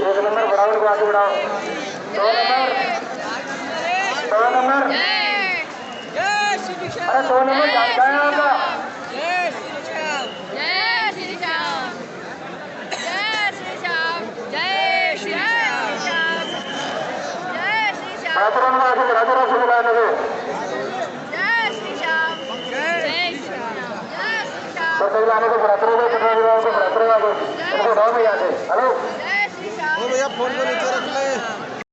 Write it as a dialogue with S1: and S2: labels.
S1: एक नंबर बढ़ाओ को आगे बढ़ाओ। 2 नंबर अरे 2 नंबर जानता है आपका आगे बढ़ा दो को बढ़ाते रहो, हेलो भैया फोन को नीचे रखो।